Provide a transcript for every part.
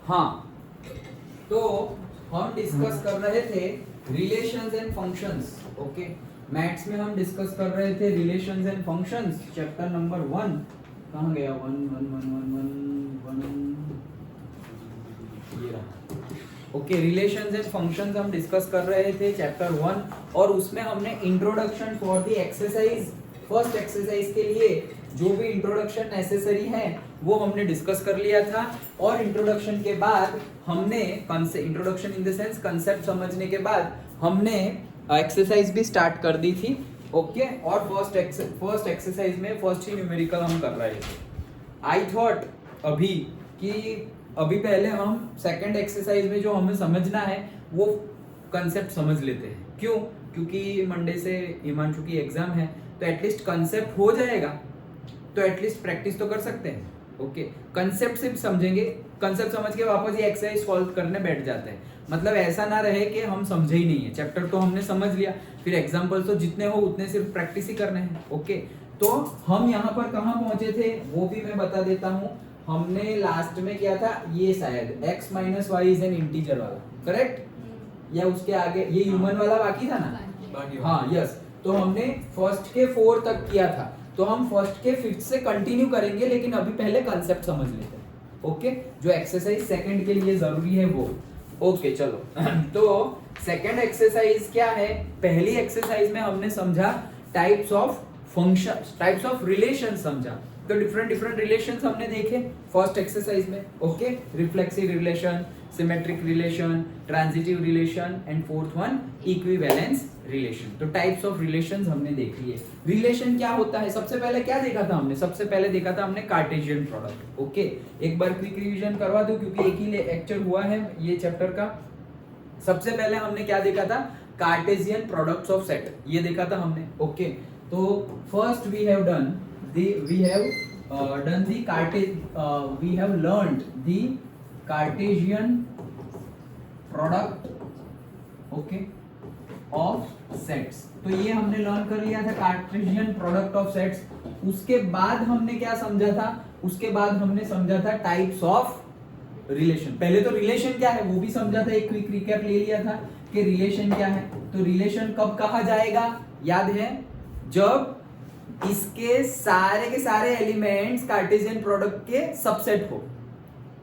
हाँ, तो हम डिस्कस कर रहे थे relations and functions. Okay, maths में हम डिस्कस कर रहे थे relations and functions, chapter number 1। कहाँ गया? 1 ये रहा। ओके, रिलेशंस एंड फंक्शंस हम डिस्कस कर रहे थे चैप्टर 1, और उसमें हमने introduction for the exercise, first exercise के लिए जो भी इंट्रोडक्शन नेसेसरी है वो हमने डिस्कस कर लिया था। और इंट्रोडक्शन के बाद हमने introduction in the sense concept समझने के बाद हमने एक्सरसाइज भी स्टार्ट कर दी थी। ओके, और फर्स्ट एक्सरसाइज में फर्स्ट ही न्यूमेरिकल हम कर रहे थे। आई थॉट अभी पहले हम सेकंड एक्सरसाइज में जो हमें समझना है वो कंसेप्ट समझ लेते हैं। क्यों? क्योंकि मंडे से हिमांशु की एग्जाम है, तो एटलीस्ट कंसेप्ट हो जाएगा, तो एटलीस्ट प्रैक्टिस तो कर सकते हैं। ओके, कंसेप्ट सिर्फ समझेंगे, कंसेप्ट समझ के वापस ये एक्सरसाइज सॉल्व करने बैठ जाते हैं। मतलब ऐसा ना रहे कि हम समझे ही नहीं है, चैप्टर तो हमने समझ लिया, फिर एग्जाम्पल तो जितने हो उतने सिर्फ प्रैक्टिस ही करने हैं। ओके, तो हम यहाँ पर कहाँ पहुंचे थे वो भी मैं बता देता हूँ। हमने लास्ट में किया था ये, शायद x minus Y is an integer वाला, करेक्ट? या उसके आगे ये ह्यूमन वाला बाकी था ना? हाँ, यस। तो हमने फर्स्ट के 4 तक किया था, तो हम फर्स्ट के 5th से कंटिन्यू करेंगे, लेकिन अभी पहले कंसेप्ट समझ लेते हैं। ओके, जो एक्सरसाइज सेकंड के लिए जरूरी है वो। ओके, चलो तो सेकंड एक्सरसाइज क्या है? पहली एक्सरसाइज में हमने समझा types of function, types of relation समझा। तो डिफरेंट रिलेशंस हमने देखे फर्स्ट एक्सरसाइज में। Okay, reflexive relation, symmetric relation, transitive relation, and fourth one equivalence relation. तो टाइप्स ऑफ रिलेशंस हमने देख लिए। रिलेशन क्या होता है? सबसे पहले क्या देखा था हमने? सबसे पहले देखा था हमने कार्टेशियन प्रोडक्ट। ओके, एक बार क्विक रिवीजन करवा दूं क्योंकि एक ही लेक्चर हुआ है ये चैप्टर का। सबसे पहले हमने क्या देखा था? कार्टेशियन प्रोडक्ट्स ऑफ सेट, ये देखा था हमने। ओके, तो first we have learned the Cartesian product, okay, of sets. तो ये हमने लर्न कर लिया था कार्टेशियन प्रोडक्ट ऑफ सेट्स। उसके बाद हमने क्या समझा था? उसके बाद हमने समझा था टाइप्स ऑफ रिलेशन। पहले तो रिलेशन क्या है वो भी समझा था, एक क्विक रिकैप ले लिया था कि रिलेशन क्या है। तो रिलेशन कब कहा जाएगा? याद है? जब इसके सारे के सारे एलिमेंट्स कार्टेशियन प्रोडक्ट के सबसेट हो।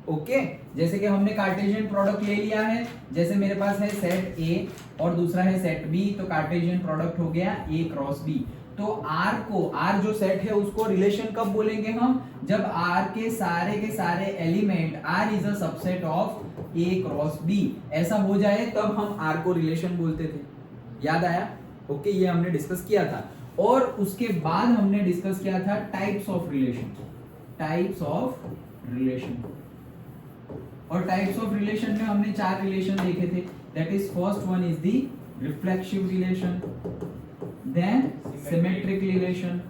ओके, जैसे कि हमने कार्टेशियन प्रोडक्ट ले लिया है, जैसे मेरे पास है सेट ए और दूसरा है सेट बी, तो कार्टेशियन प्रोडक्ट हो गया ए क्रॉस बी। तो आर जो सेट है उसको रिलेशन कब बोलेंगे हम? जब आर के सारे element, R is a subset of A cross B, ऐसा हो जाए तब हम आर को रिलेशन बोलते थे। याद आया? ओके, ये हमने डिस्कस किया था। और उसके बाद हमने डिस्कस किया था types of relation, types of relation. और टाइप्स ऑफ रिलेशन में हमने 4 रिलेशन देखे थे। That is first one is the reflexive relation, then symmetric relation,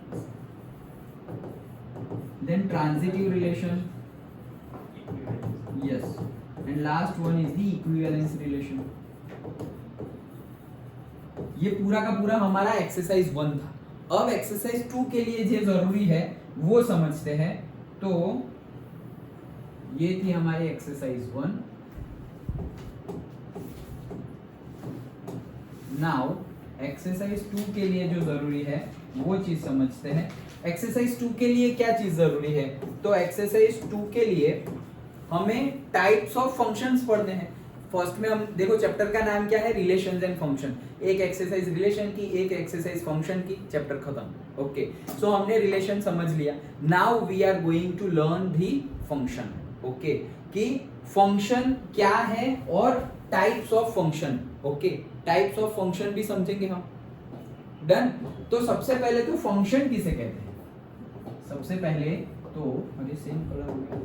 then transitive relation, yes, and last one is the equivalence relation. ये पूरा का पूरा हमारा एक्सरसाइज 1 था। अब एक्सरसाइज 2 के लिए जो जरूरी है वो समझते हैं। तो ये थी हमारी एक्सरसाइज 1। नाउ एक्सरसाइज 2 के लिए जो जरूरी है वो चीज समझते हैं। एक्सरसाइज 2 के लिए क्या चीज जरूरी है? तो एक्सरसाइज 2 के लिए हमें टाइप्स ऑफ फंक्शंस पढ़ने हैं। फर्स्ट में हम देखो, चैप्टर का नाम क्या है? Relations and function. एक एक्सरसाइज रिलेशन की, एक एक्सरसाइज फंक्शन की, चैप्टर खत्म। ओके, सो हमने रिलेशन समझ लिया। Now we are going to learn the function. Okay, कि फंक्शन क्या है और types of function. Okay, types of function भी समझेंगे हम। डन? तो सबसे पहले तो फंक्शन किसे कहते हैं? सबसे पहले तो अरे सेम कलर हो गया।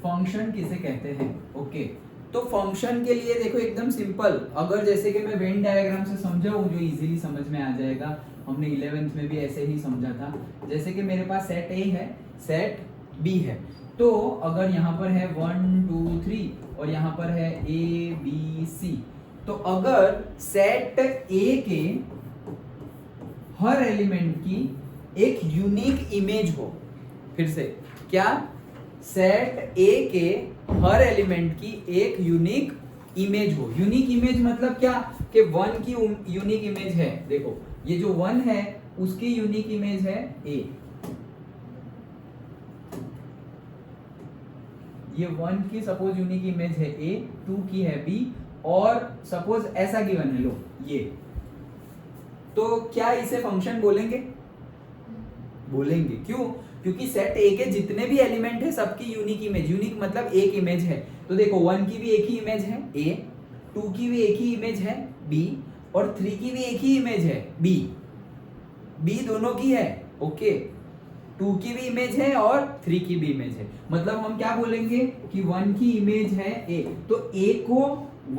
फंक्शन किसे कहते हैं? ओके, तो फंक्शन के लिए देखो एकदम सिंपल। अगर जैसे कि मैं वेन डायग्राम से समझाऊं जो इजीली समझ में आ जाएगा, हमने 11th में भी ऐसे ही समझा था। जैसे कि मेरे पास सेट ए है, सेट बी है, तो अगर यहाँ पर है 1 2 3 और यहाँ पर है ए बी सी, तो अगर सेट ए के हर एलिमेंट की एक यूनिक इमेज हो। फिर से क्या, सेट ए के हर एलिमेंट की एक यूनिक इमेज हो। यूनिक इमेज मतलब क्या, कि 1 की यूनिक इमेज है, देखो ये जो 1 है उसकी यूनिक इमेज है ए, ये 1 की सपोज यूनिक इमेज है ए, 2 की है बी, और सपोज ऐसा गिवन है, लो ये, तो क्या इसे फंक्शन बोलेंगे? बोलेंगे। क्यों? क्योंकि सेट ए के जितने भी एलिमेंट है सबकी यूनिक इमेज, यूनिक मतलब एक इमेज है। तो देखो 1 की भी एक ही इमेज है ए, 2 की भी एक ही इमेज है बी, और 3 की भी एक ही इमेज है बी, बी दोनों की है, ओके। 2 की भी इमेज है और 3 की भी इमेज है। मतलब हम क्या बोलेंगे कि 1 की इमेज है ए, तो ए को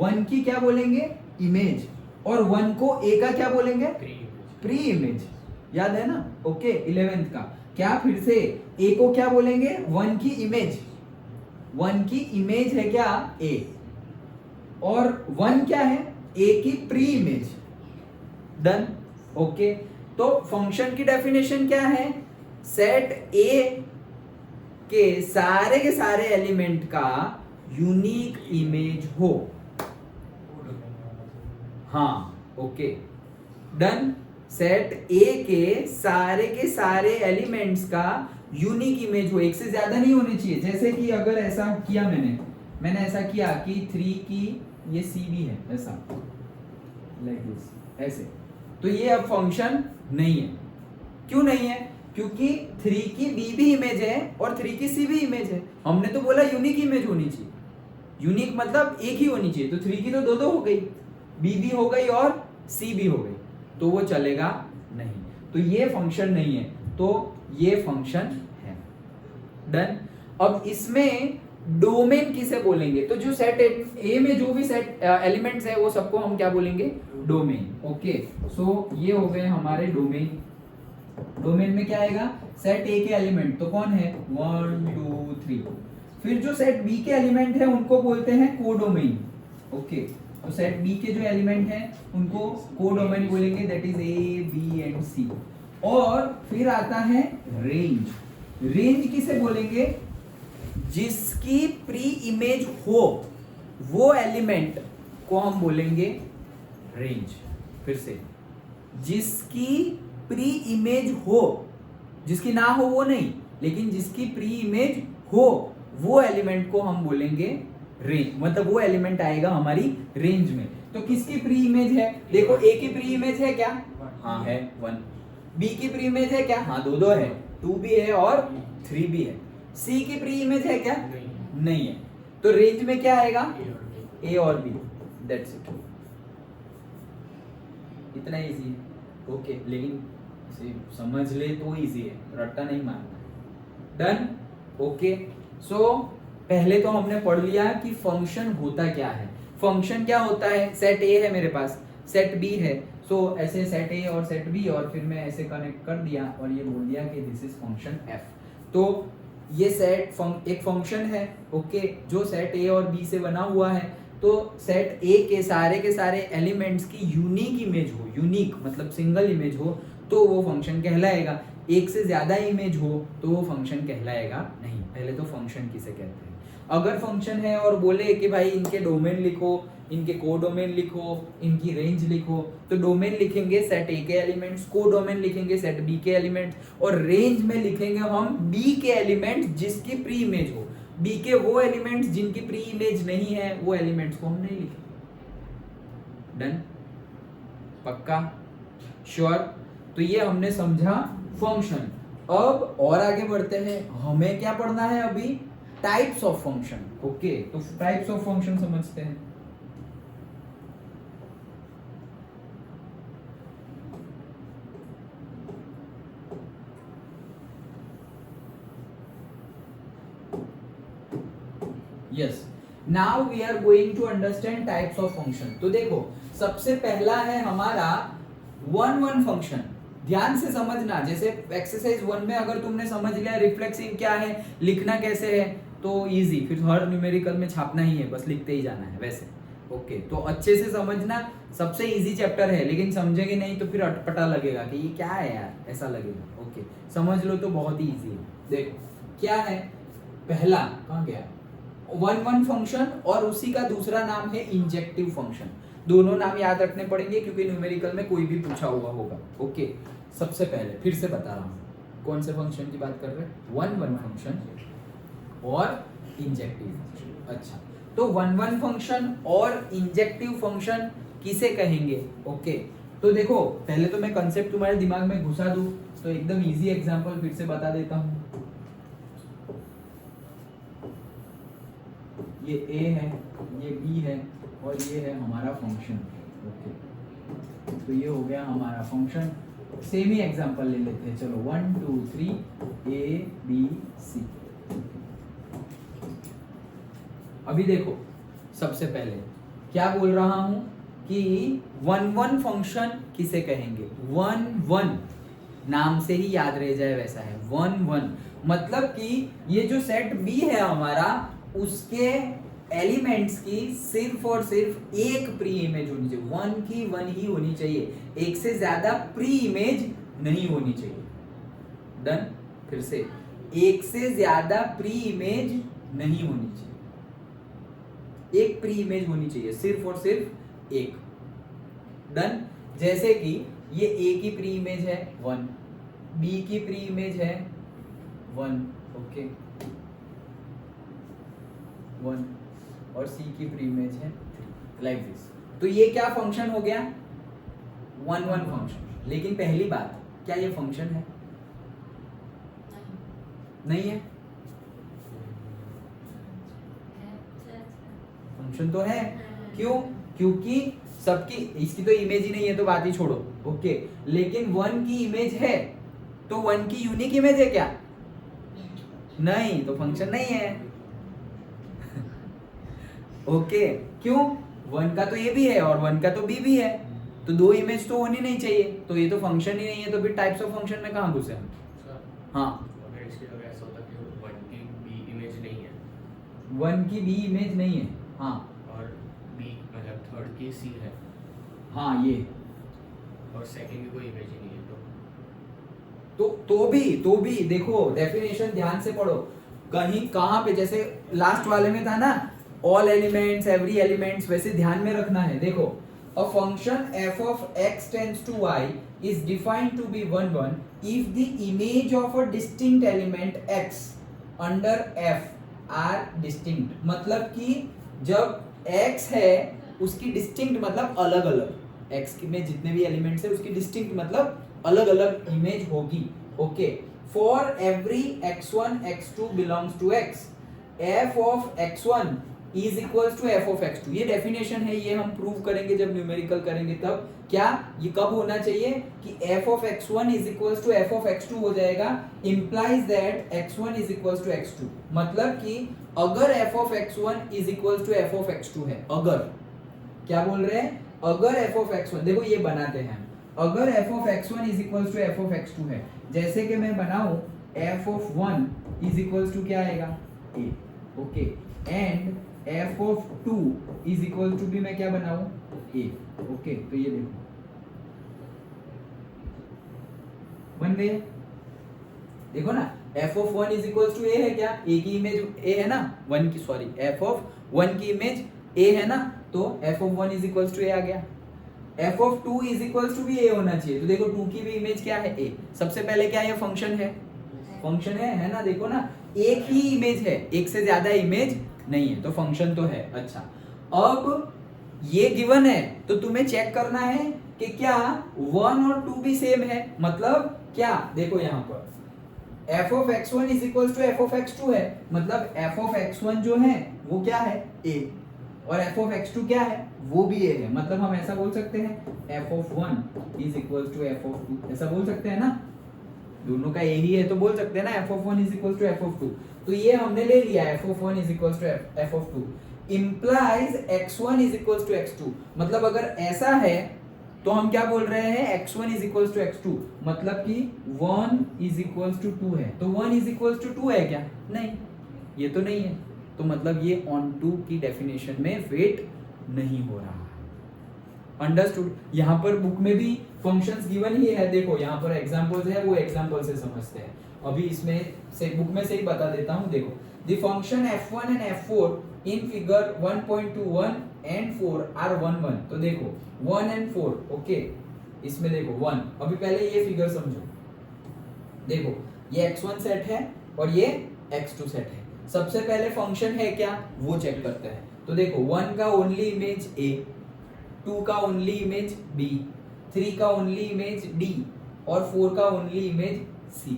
1 की क्या बोलेंगे? इमेज, और 1 को ए का क्या बोलेंगे? Pre image. याद है ना? ओके, 11th का क्या, फिर से ए को क्या बोलेंगे? 1 की इमेज, 1 की इमेज है क्या? ए, और 1 क्या है? ए की प्री इमेज। Done, okay. तो फंक्शन की डेफिनेशन क्या है? सेट ए के सारे एलिमेंट का यूनिक इमेज हो। हाँ, ओके, डन। सेट ए के सारे एलिमेंट्स का यूनिक इमेज हो, एक से ज्यादा नहीं होनी चाहिए। जैसे कि अगर ऐसा किया मैंने ऐसा किया कि 3 की ये सी भी है, ऐसा लाइक दिस, ऐसे, तो ये अब फंक्शन नहीं है। क्यों नहीं है? क्योंकि 3 की बी भी इमेज है और 3 की सी भी इमेज है। हमने तो बोला यूनिक इमेज होनी चाहिए, यूनिक मतलब एक ही होनी चाहिए। तो 3 की तो दो हो गई, बी भी हो गई और सी भी हो गई, तो वो चलेगा नहीं। तो ये फंक्शन नहीं है, तो ये फंक्शन है। डन। अब इसमें डोमेन किसे बोलेंगे? तो जो सेट ए में जो भी सेट एलिमेंट्स है वो सबको हम क्या बोलेंगे? डोमेन। ओके, सो ये हो गए हमारे डोमेन। डोमेन में क्या आएगा? सेट ए के एलिमेंट तो कौन है? 1 2 3। फिर जो सेट बी के एलिमेंट है उनको बोलते हैं कोडोमेन। ओके, तो सेट बी के जो एलिमेंट हैं उनको कोडोमेन बोलेंगे, that is A B and C. और फिर आता है रेंज। रेंज किसे बोलेंगे? जिसकी प्री इमेज हो वो एलिमेंट को हम बोलेंगे रेंज। फिर से, जिसकी प्री इमेज हो, जिसकी ना हो वो नहीं, लेकिन जिसकी प्री इमेज हो वो एलिमेंट को हम बोलेंगे रेंज। मतलब वो एलिमेंट आएगा हमारी रेंज में। तो किसकी प्री इमेज है? देखो ए की प्री इमेज है क्या? हाँ है, 1। बी की प्री इमेज है क्या? हाँ, दो है, 2 भी है और 3 भी है। सी की प्री इमेज है क्या? नहीं है। तो रेंज में क्या आएगा? ए और बी, दैट्स इट। इतना इजी है। ओके, लेकिन समझ ले तो इजी है, रट्टा नहीं मारना। Done, okay. सो पहले तो हमने पढ़ लिया कि फंक्शन होता क्या है। फंक्शन क्या होता है? सेट ए है मेरे पास, सेट बी है, सो ऐसे सेट ए और सेट बी, और फिर मैं ऐसे कनेक्ट कर दिया और ये बोल दिया कि दिस इज फंक्शन एफ। तो ये सेट एक फंक्शन है, ओके, जो सेट ए और बी से बना हुआ है। तो सेट ए के सारे एलिमेंट्स की यूनिक इमेज हो, यूनिक मतलब सिंगल इमेज हो, तो वो फंक्शन कहलाएगा। एक से ज्यादा इमेज हो तो वो फंक्शन कहलाएगा नहीं। पहले तो फंक्शन किसे कहते हैं? अगर फंक्शन है और बोले कि भाई इनके डोमेन लिखो, इनके कोडोमेन लिखो, इनकी रेंज लिखो, तो डोमेन लिखेंगे सेट ए के एलिमेंट्स, कोडोमेन लिखेंगे सेट बी के एलिमेंट्स, और रेंज में लिखेंगे हम बी के एलिमेंट्स जिसकी प्री इमेज हो। बी के वो एलिमेंट्स जिनकी प्री इमेज नहीं है, वो एलिमेंट्स को हम नहीं लिखेंगे। डन, पक्का, श्योर? तो ये हमने समझा फंक्शन। अब और आगे बढ़ते हैं, हमें क्या पढ़ना है अभी? Types of function. ओके, तो टाइप्स ऑफ फंक्शन समझते हैं। Yes, now we are going to understand types of function. तो देखो, सबसे पहला है हमारा वन फंक्शन। ध्यान से समझना, जैसे एक्सरसाइज 1 में अगर तुमने समझ लिया रिफ्लेक्सिव क्या है, लिखना कैसे है, तो इजी, फिर हर न्यूमेरिकल में छापना ही है, बस लिखते ही जाना है। वैसे ओके, तो अच्छे से समझना, सबसे इजी चैप्टर है, लेकिन समझेंगे नहीं तो फिर अटपटा लगेगा कि ये क्या है यार, ऐसा लगेगा। ओके, समझ लो तो बहुत ही इजी है। देखो क्या है, पहला कहाँ गया, वन वन फंक्शन, और उसी का दूसरा नाम है इंजेक्टिव फंक्शन। दोनों नाम याद रखने पड़ेंगे क्योंकि न्यूमेरिकल में कोई भी पूछा हुआ होगा। ओके, सबसे पहले फिर से बता रहा हूँ कौन से फंक्शन की बात कर रहे हैं, वन वन फंक्शन और इंजेक्टिव फंक्शन। अच्छा, तो वन वन फंक्शन और इंजेक्टिव फंक्शन किसे कहेंगे? ओके, तो देखो पहले तो मैं कंसेप्ट तुम्हारे दिमाग में घुसा दूं, तो एकदम इजी एग्जांपल फिर से बता देता हूं। ये a है, ये b है, और ये है हमारा फंक्शन। ओके, तो ये हो गया हमारा फंक्शन। सेम ही एग्जांपल ले लेते हैं, चलो 1 2 3 a b c। अभी देखो सबसे पहले क्या बोल रहा हूं कि वन वन फंक्शन किसे कहेंगे? वन वन, नाम से ही याद रह जाए वैसा है, वन वन मतलब कि ये जो सेट बी है हमारा, उसके एलिमेंट्स की सिर्फ और सिर्फ एक प्री इमेज होनी चाहिए, वन की वन ही होनी चाहिए, एक से ज्यादा प्री इमेज नहीं होनी चाहिए। डन, फिर से, एक से ज्यादा प्री इमेज नहीं होनी चाहिए, एक प्री इमेज होनी चाहिए, सिर्फ और सिर्फ एक। डन, जैसे कि ये ए की प्री इमेज है 1, बी की प्री इमेज है 1, ओके 1, और सी की प्री इमेज है 3, लाइक दिस। तो ये क्या फंक्शन हो गया? One one function. लेकिन पहली बात, क्या ये फंक्शन है? नहीं है, फंक्शन तो है। क्यों? क्योंकि सबकी, इसकी तो इमेज ही नहीं है तो बात ही छोड़ो। ओके, लेकिन वन की इमेज है, तो वन की यूनिक इमेज है क्या? नहीं, तो फंक्शन नहीं है। ओके, क्यों? वन का तो ये भी है और वन का तो बी भी है, तो दो इमेज तो होनी नहीं चाहिए, तो ये तो फंक्शन ही नहीं है, तो फिर टाइप्स ऑफ फंक्शन में कहाँ घुसे हम? हाँ, वन की बी इमेज नहीं है, हाँ, और बी मतलब थर्ड की सी है, हाँ ये, और सेकंड की कोई इमेज ही नहीं है, तो भी देखो डेफिनेशन ध्यान से पढ़ो, कहीं कहाँ पे, जैसे लास्ट वाले में था ना, ऑल एलिमेंट्स एवरी एलिमेंट्स, वैसे ध्यान में रखना है। देखो, a function f of x tends to y is defined to be 1 1 if the image of a distinct element x under f are distinct। मतलब कि जब x है उसकी डिस्टिंक्ट मतलब अलग अलग, x में जितने भी एलिमेंट्स है उसकी डिस्टिंक्ट मतलब अलग अलग इमेज होगी। Okay, for every x1 x2 belongs to x, f of x1 is equals to f of x2। ये डेफिनेशन है, ये हम प्रूव करेंगे जब न्यूमेरिकल करेंगे तब। क्या ये कब होना चाहिए कि f of x1 is equals to f of x2 हो जाएगा, implies that x1 is equals to x2। मतलब कि अगर f of x1 is equals to f of x2 है, अगर, क्या बोल रहे हैं, अगर f ऑफ x1, देखो ये बनाते हैं, अगर f of x1 is equals to f of x2 है, जैसे कि मैं बनाऊं f of 1 is equals to क्या आएगा, a, okay, and f of 2 is equal to भी मैं क्या बनाऊं, a, ओके, तो ये देखो बन गए, देखो ना, f of 1 is equal to a है क्या, a की इमेज a है ना, 1 की, सॉरी, f ऑफ 1 की इमेज a है ना, तो f of 1 is equal to a आ गया। f of 2 is equal to भी a होना चाहिए, तो देखो 2 की भी इमेज क्या है, a। सबसे पहले क्या, ये फंक्शन है, फंक्शन है ना, देखो ना, एक ही इमेज है, एक से ज्यादा इमेज नहीं है, तो फंक्शन तो है। अच्छा, अब ये गिवन है तो तुम्हें चेक करना है कि क्या 1 और 2 भी सेम है, मतलब क्या, देखो यहाँ पर f of x1 is equal to f of x2 है, मतलब f ऑफ x1 जो है वो क्या है, a, और f ऑफ x2 क्या है, वो भी a है, मतलब हम ऐसा बोल सकते हैं f of 1 is equal to f of 2, ऐसा बोल सकते हैं ना, दोनों का a ही है तो बोल सकते हैं ना f of 1 is equal to f of 2। तो ये हमने ले लिया f of 1 is equal to f of 2, implies x1 is equal to x2। मतलब अगर ऐसा है तो हम क्या बोल रहे हैं, x1 is equal to x2, मतलब कि 1 इज इक्वल टू 2 है, तो 1 इज इक्वल टू 2 है क्या, नहीं, ये तो नहीं है, तो मतलब ये ऑन टू की डेफिनेशन में फिट नहीं हो रहा है। अंडरस्टूड? यहाँ पर बुक में भी फंक्शंस गिवन ही है, देखो यहाँ पर एग्जांपल्स है, वो एग्जांपल से समझते हैं। अभी इसमें से बुक में से ही बता देता हूँ, देखो the function f1 and f4 in figure 1.21 and 4 are 1 1। तो देखो 1 एंड 4, ओके, इसमें देखो 1। अभी पहले ये फिगर समझो, देखो ये x1 सेट है और ये x2 सेट है। सबसे पहले फंक्शन है क्या वो चेक करते हैं। तो देखो 1 का ओनली इमेज a, 2 का ओनली इमेज b, 3 का ओनली इमेज d और 4 का ओनली इमेज c।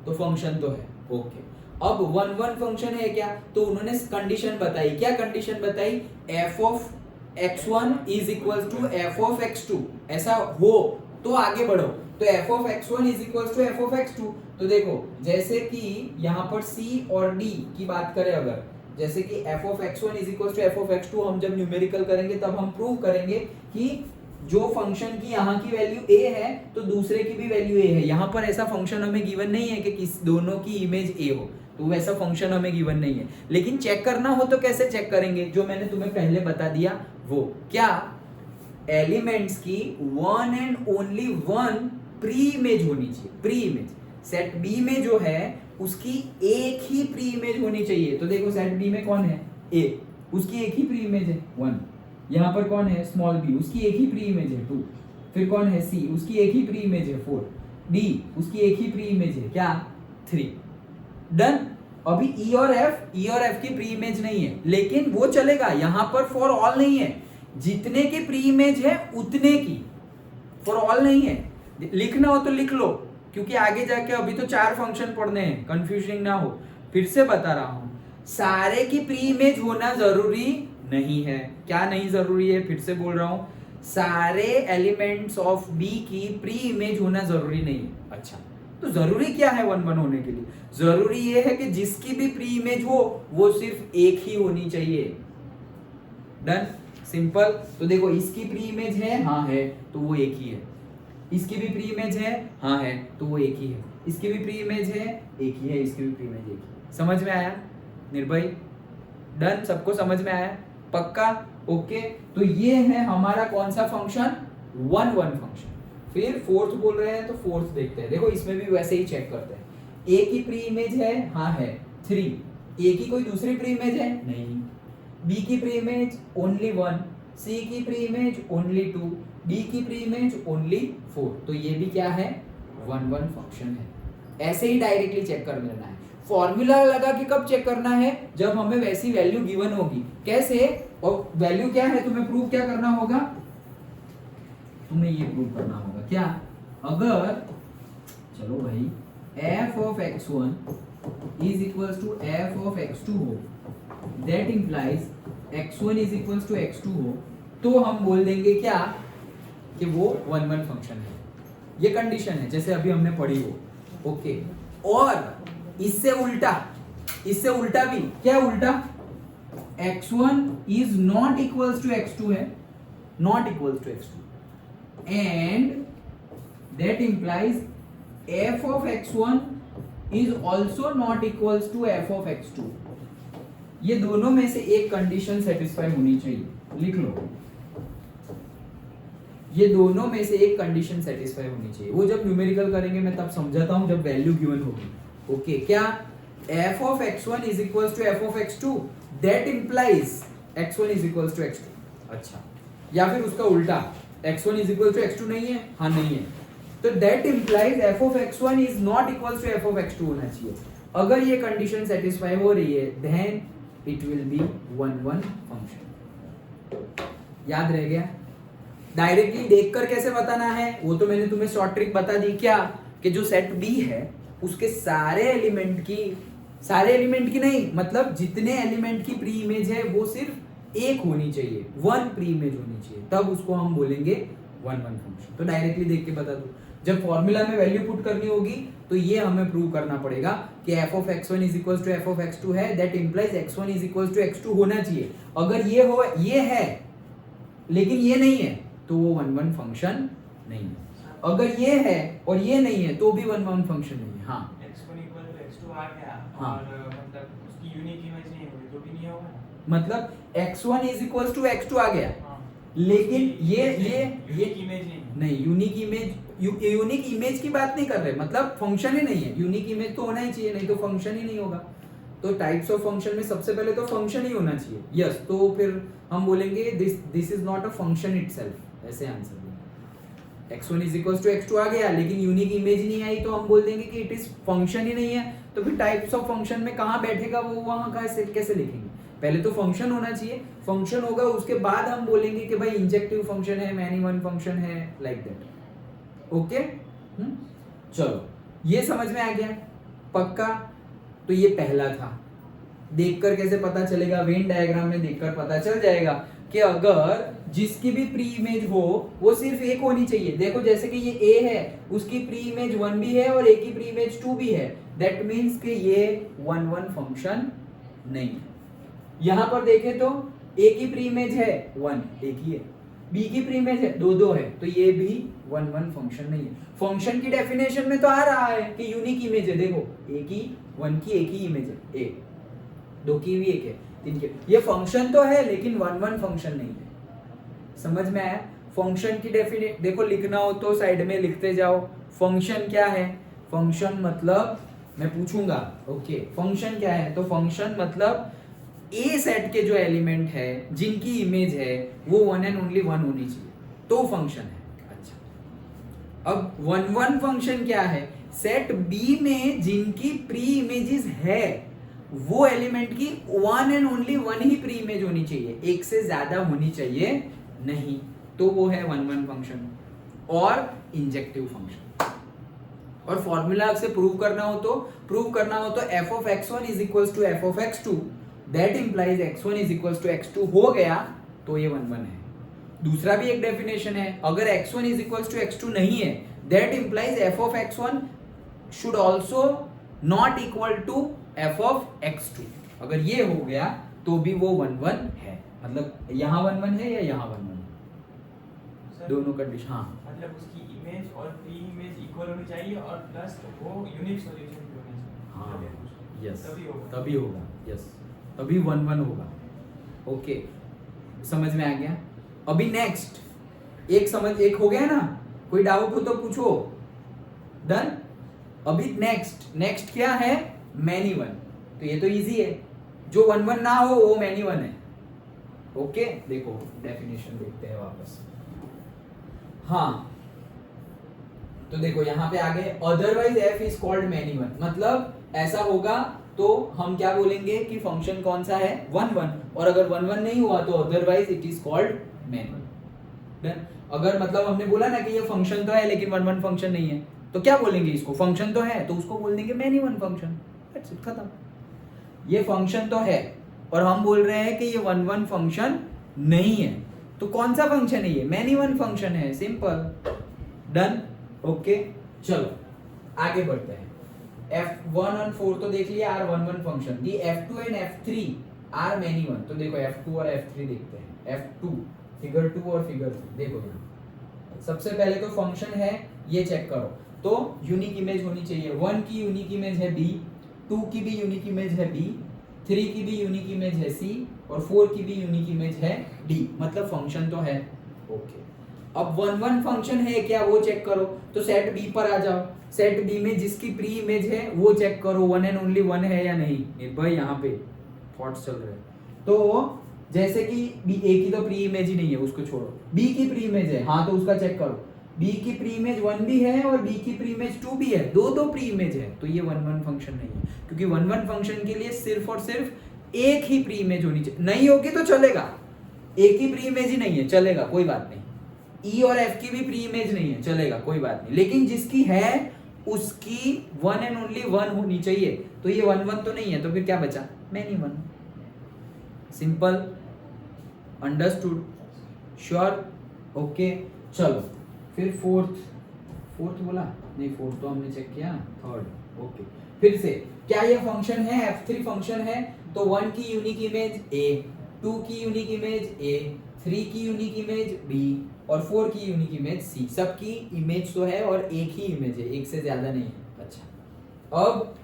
तो फंक्शन तो है, ओके। अब 1 1 फंक्शन है क्या, तो उन्होंने कंडीशन बताई। क्या कंडीशन बताई? f of x1 is equal to f of x2। ऐसा हो तो आगे बढ़ो। तो f of x1 is equal to f of x2। तो देखो जैसे कि यहाँ पर c और d की बात करें, अगर जैसे कि f of x1 is equal to f of x2 हम जब न्यूमेरिकल करेंगे तब हम प्रूव करेंगे कि जो फंक्शन की यहाँ की वैल्यू a है तो दूसरे की भी वैल्यू a है। यहाँ पर ऐसा फंक्शन हमें गिवन नहीं है कि किस दोनों की इमेज a हो, तो वैसा फंक्शन हमें गिवन नहीं है। लेकिन चेक करना हो तो कैसे चेक करेंगे, जो मैंने तुम्हें पहले बता दिया वो क्या, एलिमेंट्स की one and only one pre image होनी चाहिए। प्री इमेज सेट बी में जो है उसकी एक ही प्री इमेज होनी चाहिए। तो देखो सेट बी में कौन है, a, उसकी एक ही प्री इमेज है 1। यहाँ पर कौन है, स्मॉल b, उसकी एक ही प्री इमेज है 2। फिर कौन है c, उसकी एक ही प्री इमेज है 4। d, उसकी एक ही प्री इमेज है क्या, 3। डन। अभी e और f की प्री इमेज नहीं है, लेकिन वो चलेगा। यहाँ पर फॉर ऑल नहीं है, जितने की प्री इमेज है उतने की, फॉर ऑल नहीं है। लिखना हो तो लिख लो, क्योंकि आगे जाके अभी तो 4 फंक्शन पढ़ने हैं, कंफ्यूजिंग ना हो। फिर से बता रहा हूं, सारे की प्री इमेज होना जरूरी नहीं है। क्या नहीं जरूरी है, फिर से बोल रहा हूं, सारे एलिमेंट्स ऑफ बी की प्री इमेज होना जरूरी नहीं है। अच्छा, तो जरूरी क्या है 1 1 होने के लिए? जरूरी ये है कि जिसकी भी प्री इमेज हो वो सिर्फ एक ही होनी चाहिए। Done, simple. तो देखो इसकी प्री इमेज है, हाँ है, तो वो एक ही है। इसकी भी प्री इमेज है, हाँ है, तो वो एक ही है। इसकी भी प्री इमेज है, एक ही है, इसकी भी प्री इमेज एक ही है। समझ में आया निर्भय? डन, सबको समझ में आया? पक्का? ओके। तो ये है हमारा कौन सा फंक्शन, 1 1 फंक्शन। फिर फोर्थ बोल रहे हैं तो फोर्थ देखते हैं। देखो इसमें भी वैसे ही चेक करते हैं। ए की प्री इमेज है, हाँ है 3। ए की कोई दूसरी प्री इमेज है, नहीं। बी की प्री इमेज ओनली 1, सी की प्री इमेज ओनली 2, डी की प्री इमेज ओनली 4। तो ये भी क्या है, 1 1 फंक्शन है। ऐसे ही डायरेक्टली चेक कर लेना है। फॉर्मूला लगा के कब चेक करना है, जब हमें वैसी वैल्यू गिवन होगी। कैसे, और वैल्यू क्या है, तुम्हें प्रूव क्या करना होगा, तुम्हें ये प्रूव करना होगा क्या, अगर चलो भाई f of x1 is equals to f of x2 हो, that implies x1 is equals to x2 हो, तो हम बोल देंगे क्या कि वो 1 1 फंक्शन है। ये कंडीशन है जैसे अभी हमने पढ़ी हो, ओके। और इससे उल्टा भी क्या, उल्टा x1 is not equals to x2 है, not equals to x2, and that implies f of x1 is also not equals to f of x2। ये दोनों में से एक कंडीशन सेटिस्फाई होनी चाहिए, लिख लो। ये दोनों में से एक कंडीशन सेटिस्फाई होनी चाहिए। वो जब न्यूमेरिकल करेंगे मैं तब समझाता हूं, जब वैल्यू गिवन होगी। ओके, क्या f of x1 is equals to f of x2, that implies x1 is equals to x2। अच्छा, या फिर उसका उल्टा, x1 is equal to x2 नहीं है, हाँ नहीं है, तो that implies f of x1 is not equals to f of x2 होना चाहिए। अगर ये कंडीशन सेटिस्फाई हो रही है then it will be 1 1 function. याद रह गया? डायरेक्टली देखकर कैसे बताना है, वो तो मैंने तुम्हें शॉर्ट ट्रिक बता दी। क्या, कि जो सेट बी है उसके सारे एलिमेंट की नहीं, मतलब जितने एलिमेंट की प्री इमेज है वो सिर्फ एक होनी चाहिए, 1 प्री इमेज होनी चाहिए, तब उसको हम बोलेंगे 1 1 फंक्शन। तो डायरेक्टली देख के बता दो। जब फॉर्मूला में वैल्यू पुट करनी होगी तो ये हमें प्रूव करना पड़ेगा कि f of x1 is equals to f of x2 है, that implies x1 is equals to x2 होना चाहिए। अगर ये हो, ये है लेकिन ये नहीं है, तो वो 1 1 फंक्शन नहीं है। अगर ये है और ये नहीं है तो भी 1 1 फंक्शन नहीं है। हाँ, x1 equal to x2 आ गया, हाँ, और मतलब उसकी यूनिक इमेज नहीं होगी तो भी नहीं होगा। मतलब x1 is equal to x2 आ गया, हाँ। लेकिन ये इमेज नहीं, यूनिक इमेज की बात नहीं कर रहे, मतलब फंक्शन ही नहीं है। यूनिक इमेज तो होना ही चाहिए, नहीं तो फंक्शन ही नहीं होगा। तो टाइप्स ऑफ फंक्शन में सबसे पहले तो फंक्शन ही होना चाहिए। यस, तो फिर हम बोलेंगे this is not a function itself, ऐसे आंसर देंगे। x1 is equal to x2 आ गया, लेकिन यूनिक इमेज नहीं आई, तो हम बोल देंगे कि इट इज फंक्शन ही नहीं है। तो फिर टाइप्स ऑफ फंक्शन में कहाँ बैठेगा वो, वहां कैसे लिखेंगे? पहले तो फंक्शन होना चाहिए, फंक्शन होगा उसके बाद हम बोलेंगे कि भाई इंजेक्टिव फंक्शन है, मैनी वन फंक्शन है, लाइक दैट। ओके, चलो ये समझ में आ गया पक्का। तो ये पहला था। देखकर कैसे पता चलेगा? वेन डायग्राम में देखकर पता चल जाएगा कि अगर जिसकी भी प्री इमेज हो वो सिर्फ एक होनी चाहिए। देखो जैसे कि ये ए है, उसकी प्री इमेज 1 भी है और ए की प्री इमेज 2 भी है, दैट मीन्स कि ये 1 फंक्शन नहीं है। यहां पर देखें तो ए की प्री इमेज है 1, एक ही है, बी की प्री इमेज है 2 है, तो ये भी 1 फंक्शन नहीं है। फंक्शन की डेफिनेशन में तो आ रहा है कि यूनिक इमेज है। देखो ए की 1 की एक ही इमेज है, ए 2 की भी एक है, 3 की, ये फंक्शन तो है लेकिन 1 फंक्शन नहीं है। समझ में आया? फंक्शन की डेफिनेशन देखो, लिखना हो तो साइड में लिखते जाओ। फंक्शन क्या है? फंक्शन मतलब मैं पूछूंगा, ओके, फंक्शन क्या है? तो फंक्शन मतलब ए सेट के जो एलिमेंट है जिनकी इमेज है वो 1 एंड ओनली 1 होनी चाहिए, तो फंक्शन है। अच्छा, अब 1 फंक्शन क्या है? सेट बी में जिनकी प्री इमेजेस है वो एलिमेंट की 1 and only 1 he pre image होनी चाहिए, एक से ज्यादा होनी चाहिए नहीं, तो वो है 1 फंक्शन और इंजेक्टिव फंक्शन। और फॉर्मूला से प्रूव करना हो तो f of x1 is equals to f of x2, that implies x1 is equals to x2 हो गया, तो ये 1 है। दूसरा भी एक डेफिनेशन है, अगर x1 is equals to x2 नहीं है, that implies f of x1 should also not equal to f of x2। अगर ये हो गया तो भी वो 1 है, मतलब यहाँ 1 है या यहाँ 1 है, दोनों कंडीशन। हाँ, मतलब उसकी इमेज और प्री इमेज इक्वल होनी चाहिए और प्लस वो यूनिक सॉल्यूशन भी होनी चाहिए। हाँ, यस, तभी होगा, यस, तभी 1 होगा। ओके, समझ में आ गया? अभी नेक्स्ट एक हो गया ना, कोई डाउट हो तो पूछो। डन। अभी नेक्स्ट क्या है? Many one. तो ये तो इजी है, जो 1 ना हो वो मैनी वन है। ओके, देखो डेफिनेशन देखते हैं वापस। हाँ, तो देखो यहाँ पे आगे otherwise f is called many one, मतलब ऐसा होगा तो हम क्या बोलेंगे कि फंक्शन कौन सा है? 1 और अगर 1 नहीं हुआ तो otherwise it is called many one. Done. अगर मतलब हमने बोला ना कि ये फंक्शन तो है लेकिन 1 फंक्शन नहीं है, तो क्या बोलेंगे इसको? फंक्शन तो है तो उसको बोल देंगे मैनी वन फंक्शन, खत्म। ये फंक्शन तो है और हम बोल रहे हैं कि ये 1 फंक्शन नहीं है, तो कौन सा फंक्शन है? ये मैनी वन फंक्शन है, सिंपल। डन। ओके, चलो आगे बढ़ते हैं। F1 और 4 तो देख लिया, are 1 function. The F2 and F3 are many one. तो देखो F2 और F3 देखते हैं। F2 फिगर 2 और फिगर 3 देखो यहाँ। सबसे पहले तो फंक्शन है, ये चेक करो, तो यूनिक इमेज होनी चाहिए। 1 की यूनिक इमेज है B, 2 की भी यूनिक इमेज है B, 3 की भी यूनिक इमेज है C और 4 की भी यूनिक इमेज है D, मतलब फंक्शन तो है। ओके, अब 1 फंक्शन है क्या वो चेक करो, तो सेट B पर आ जाओ। सेट B में जिसकी प्री इमेज है वो चेक करो 1 एंड ओनली 1 है या नहीं। भाई यहाँ पे थॉट्स चल रहे हैं। तो जैसे कि B, A की तो प्री इमेज ही नहीं है, उसको छोड़ो। B की प्री इमेज है, हाँ, तो उसका चेक करो। B की प्री इमेज 1 भी है और B की प्री इमेज 2 भी है, दो प्री इमेज है, तो ये 1 फंक्शन नहीं है, क्योंकि 1 फंक्शन के लिए सिर्फ और सिर्फ एक ही प्री इमेज होनी चाहिए। नहीं होगी तो चलेगा, एक ही प्री इमेज ही नहीं है, चलेगा, कोई बात नहीं। E और F की भी प्री इमेज नहीं है, चलेगा, कोई बात नहीं। लेकिन जिसकी है उसकी 1 एंड ओनली 1 होनी चाहिए, तो ये 1 तो नहीं है, तो फिर क्या बचा? Many one. Simple, understood, sure. Okay, चलो फिर फोर्थ बोला नहीं, फोर्थ तो हमने चेक किया, थर्ड। ओके, फिर से क्या ये फंक्शन है? F3 फंक्शन है, तो 1 की यूनिक इमेज A, 2 की यूनिक इमेज A, 3 की यूनिक इमेज B और 4 की यूनिक इमेज C। सबकी इमेज तो है और एक ही इमेज है, एक से ज्यादा नहीं है। अच्छा, अब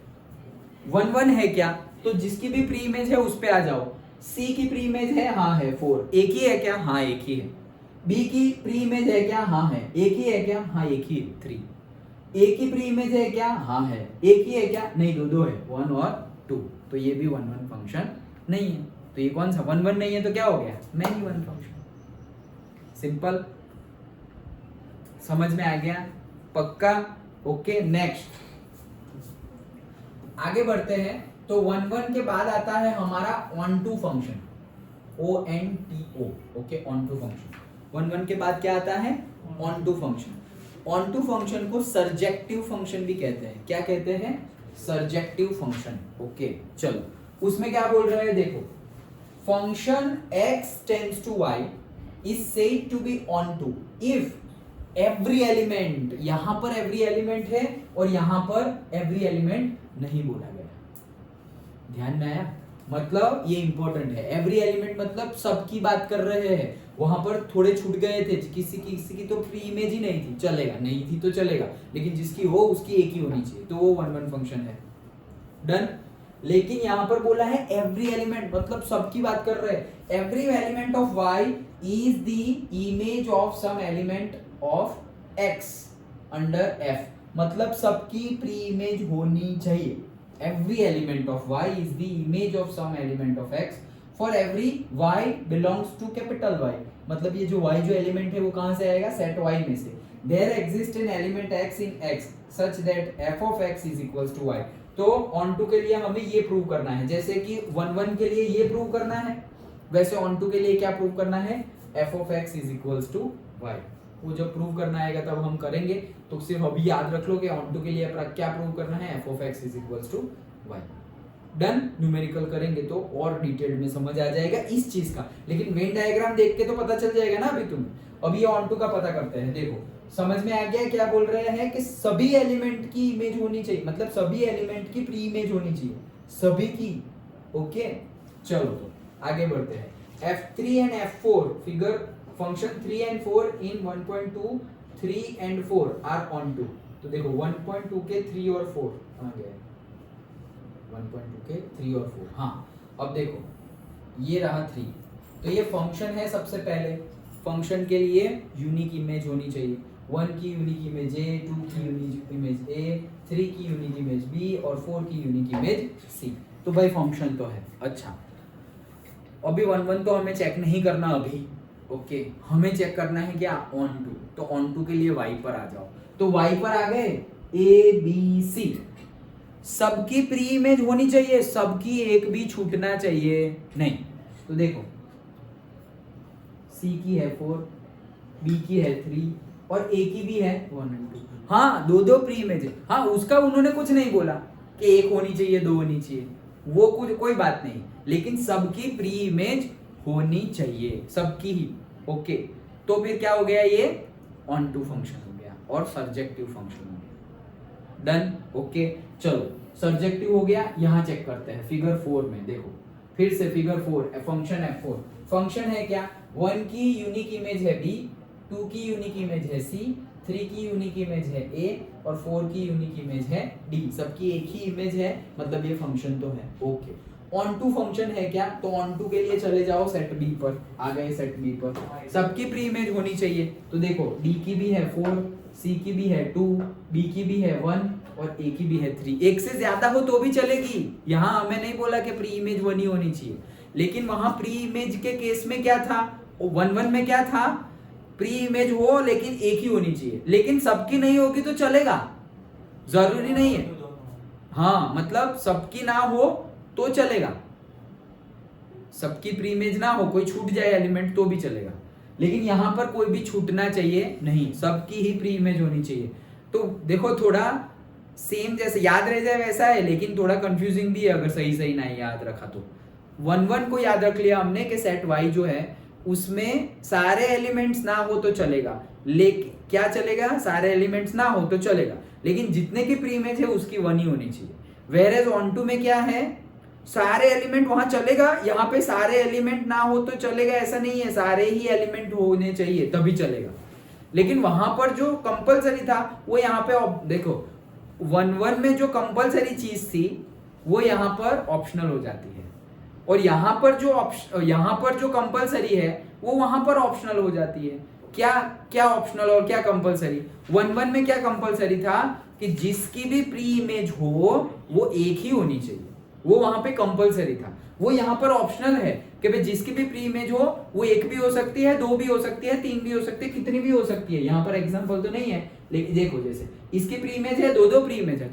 1 है क्या? तो जिसकी भी प्री इमेज है उस पे आ जाओ। सी की प्री इमेज है, हाँ है 4, एक ही है क्या, हाँ एक ही है। बी की प्री इमेज है क्या, हाँ है। एक ही है क्या, हाँ एक ही है 3। ए की प्री इमेज है क्या, हाँ है। एक ही है क्या, नहीं दो है, 1 और 2। तो ये भी 1 1 फंक्शन नहीं है। तो ये कौन सा 1 1 नहीं है तो क्या हो गया, मैनी वन फंक्शन। सिंपल, समझ में आ गया, पक्का, ओके। नेक्स्ट आगे बढ़ते हैं। तो 1 1 के बाद आता है हमारा onto function, ONTO, okay, onto function. 1 1 के बाद क्या आता है, onto function. Onto function को सर्जेक्टिव फंक्शन भी कहते हैं। क्या कहते हैं, सर्जेक्टिव फंक्शन, ओके। चलो उसमें क्या बोल रहे हैं, देखो, function x tends to y is said to be onto if every element, यहां पर एवरी एलिमेंट है और यहां पर एवरी एलिमेंट नहीं बोला गया। ध्यान में आया, मतलब ये इंपॉर्टेंट है। एवरी एलिमेंट मतलब सबकी बात कर रहे हैं, वहां पर थोड़े छूट गए थे, किसी की तो प्री इमेज ही नहीं थी, चलेगा, नहीं थी तो चलेगा, लेकिन जिसकी हो उसकी एक ही होनी चाहिए, तो वो 1 1 फंक्शन है। डन। लेकिन यहां पर बोला है एवरी एलिमेंट, मतलब सबकी बात कर रहे हैं। Every element of y is the image of some element of x under f, मतलब सबकी प्री इमेज होनी चाहिए। Every element of y is the image of some element of x for every y belongs to capital Y, मतलब ये जो y जो element है वो कहां से आएगा, सेट y में से। There exists an element x in x such that f of x is equals to y। तो on to के लिए हमें ये प्रूव करना है, जैसे कि 1 1 के लिए ये प्रूव करना है, वैसे on to के लिए क्या प्रूव करना है, f of x is equals to y। वो जब प्रूव करना आएगा तब हम करेंगे, तो सिर्फ अभी याद रख लो कि ऑन टू के लिए क्या प्रूव करना है, f of x is equals to y। Done. Numerical करेंगे तो और डिटेल में समझ आ जाएगा इस चीज का, लेकिन वेन डायग्राम देख के तो पता चल जाएगा ना अभी तुम्हें। अभी ऑन टू का पता करते हैं। देखो समझ में आ गया क्या बोल रहे हैं कि सभी एलिमेंट की इमेज होनी चाहिए, मतलब सभी एलिमेंट की प्री इमेज होनी चाहिए, सभी की, ओके। चलो तो आगे बढ़ते हैं। F3 and F4 figure function 3 and 4 in 1.2 3 and 4 are on to। तो देखो 1.2 के 3 और 4 कहाँ गए, 1.2 के 3 और 4, हाँ। अब देखो ये रहा 3, तो ये फंक्शन है। सबसे पहले फंक्शन के लिए यूनिक इमेज होनी चाहिए, 1 की यूनिक इमेज A, 2 की यूनिक इमेज A, 3 की यूनिक इमेज B और 4 की यूनिक इमेज C। तो भाई फंक्शन तो है। अच्छा, अभी 1 1 तो हमें चेक नहीं करना अभी, ओके। हमें चेक करना है क्या, ऑन टू। तो ऑन टू के लिए y पर आ जाओ। तो y पर आ गए, A B C, सबकी प्री इमेज होनी चाहिए, सबकी एक भी छूटना चाहिए नहीं। तो देखो C की है 4, B की है 3 और A की भी है 1 और 2। हाँ, दो प्री इमेज है। हाँ, उसका उन्होंने कुछ नहीं बोला कि एक होनी चाहिए, 2 होनी चाहिए, वो कुछ कोई बात नहीं, लेकिन सबकी प्री इमेज होनी चाहिए, सबकी ही, ओके। तो फिर क्या हो गया, ये ऑन टू फंक्शन हो गया और सर्जेक्टिव फंक्शन हो गया। Done, okay. चलो सर्जेक्टिव हो गया, यहां चेक करते हैं फिगर 4 में। देखो फिर से फिगर 4, फंक्शन F4। फंक्शन है क्या, 1 की यूनिक इमेज है B, 2 की यूनिक इमेज है C, 3 की यूनिक इमेज है A और 4 की यूनिक इमेज है D। सबकी एक ही इमेज है, मतलब ये फंक्शन तो है, ओके। ऑन टू फंक्शन है क्या, तो ऑन टू के लिए चले जाओ सेट B पर, आ गए सेट B पर। सबकी प्री इमेज होनी चाहिए, तो देखो D की भी है 4, C की भी है 2, B की भी है 1 और A की भी है 3। एक से ज्यादा हो तो भी चलेगी, यहाँ हमें नहीं बोला कि प्री इमेज 1 ही होनी चाहिए, लेकिन वहां प्री इमेज के केस में क्या था, 1 1 में क्या था, प्री इमेज हो लेकिन एक ही होनी चाहिए, लेकिन सबकी नहीं होगी तो चलेगा, जरूरी नहीं है। हाँ, मतलब सबकी ना हो तो चलेगा, सबकी प्री इमेज ना हो, कोई छूट जाए एलिमेंट तो भी चलेगा, लेकिन यहां पर कोई भी छूटना चाहिए नहीं, सबकी ही प्री इमेज होनी चाहिए। तो देखो थोड़ा सेम जैसे याद रह जाए वैसा है, लेकिन थोड़ा कंफ्यूजिंग भी है अगर सही नहीं याद रखा तो। 1 1 को याद रख लिया हमने कि सेट Y जो है उसमें सारे एलिमेंट्स ना हो तो चलेगा, लेकिन क्या चलेगा, सारे एलिमेंट्स ना हो तो चलेगा, लेकिन जितने की प्री इमेज है उसकी 1 ही होनी चाहिए। वेयर एज ऑन टू में क्या है, सारे एलिमेंट वहां चलेगा, यहाँ पे सारे एलिमेंट ना हो तो चलेगा ऐसा नहीं है, सारे ही एलिमेंट होने चाहिए तभी चलेगा। लेकिन वहां पर जो कंपलसरी था वो यहाँ पे देखो 1 1 में जो कंपलसरी चीज थी वो यहाँ पर ऑप्शनल हो जाती है। और यहाँ पर जो कंपलसरी है वो वहां पर ऑप्शनल हो जाती है। क्या क्या ऑप्शनल और क्या कंपलसरी? 1-1 में क्या कंपलसरी था कि जिसकी भी प्री इमेज हो वो एक ही होनी चाहिए, वो वहां पे कंपलसरी था। वो यहाँ पर ऑप्शनल है कि भाई जिसकी भी प्री इमेज हो वो एक भी हो सकती है, 2 भी हो सकती है, 3 भी हो सकती है, कितनी भी हो सकती है। यहाँ पर एग्जांपल तो नहीं है, लेकिन देखो जैसे इसकी प्री इमेज है, 2 प्री इमेज है,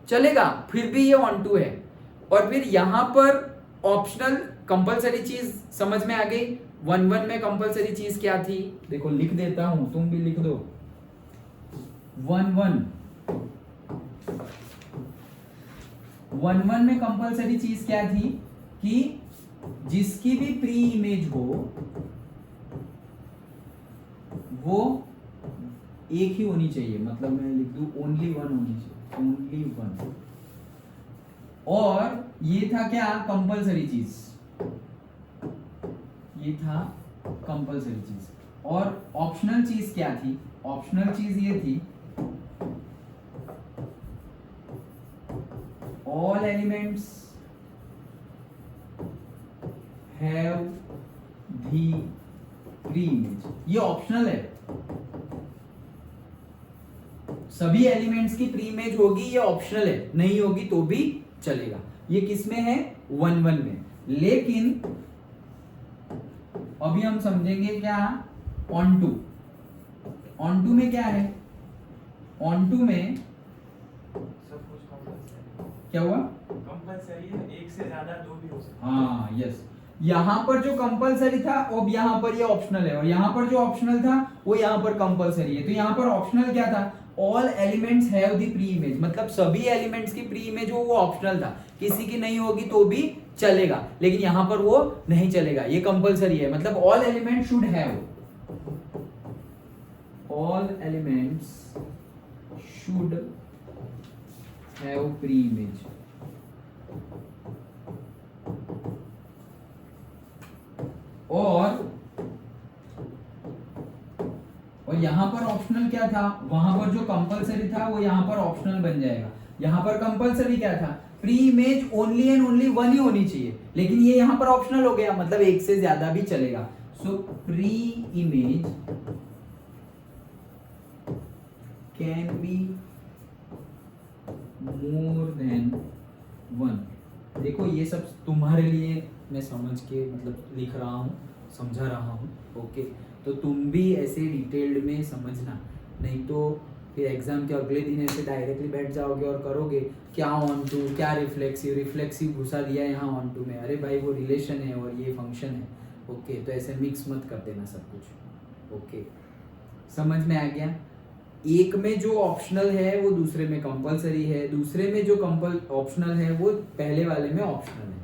चलेगा, फिर भी ये ऑन टू है। और फिर यहाँ पर ऑप्शनल कंपलसरी चीज समझ में आ गई। 1-1 में कंपलसरी चीज क्या थी? देखो लिख देता हूं, तुम भी लिख दो। 1-1 में कंपलसरी चीज क्या थी कि जिसकी भी प्री इमेज हो वो एक ही होनी चाहिए, मतलब मैं लिख दूं ओनली 1 होनी चाहिए, ओनली 1। और ये था क्या? कंपलसरी चीज, ये था कंपलसरी चीज। और ऑप्शनल चीज क्या थी? ऑप्शनल चीज ये थी all elements have the pre-image। ये ऑप्शनल है, सभी एलिमेंट्स की प्री इमेज होगी, ये ऑप्शनल है, नहीं होगी तो भी चलेगा। ये किसमें है? 1-1 में। लेकिन अभी हम समझेंगे क्या ऑन टू में क्या है? ऑन टू में सब कुछ कंपलसरी क्या हुआ? कंपलसरी है, एक से ज्यादा 2 भी हो सकते हैं। हाँ यस, यहाँ पर जो कंपलसरी था अब यहाँ पर ये ऑप्शनल है, और यहाँ पर जो ऑप्शनल था वो यहाँ पर कंपलसरी है। तो यहाँ पर ऑप्शनल क्या था? All elements have the pre image, मतलब सभी एलिमेंट्स की प्री इमेज हो, वो ऑप्शनल था, किसी की नहीं होगी तो भी चलेगा। लेकिन यहाँ पर वो नहीं चलेगा, ये कंपलसरी है, मतलब all element should have, all elements should have pre image. और यहां पर ऑप्शनल क्या था? वहां पर जो कंपलसरी था वो यहां पर ऑप्शनल बन जाएगा। यहां पर कंपलसरी क्या था? Pre image only and only 1 ही होनी चाहिए, लेकिन ये यहां पर ऑप्शनल हो गया, मतलब एक से ज्यादा भी चलेगा। सो pre image can be more than 1। देखो ये सब तुम्हारे लिए मैं समझ के मतलब लिख रहा हूँ, समझा रहा हूँ, ओके। तो तुम भी ऐसे डिटेल्ड में समझना, नहीं तो फिर एग्जाम के अगले दिन ऐसे डायरेक्टली बैठ जाओगे और करोगे क्या ऑन टू, क्या रिफ्लेक्सिव घुसा दिया है यहाँ ऑन टू में। अरे भाई वो रिलेशन है और ये फंक्शन है, ओके। तो ऐसे मिक्स मत कर देना सब कुछ, ओके। समझ में आ गया? एक में जो ऑप्शनल है वो दूसरे में कंपलसरी है, दूसरे में जो ऑप्शनल है वो पहले वाले में ऑप्शनल है,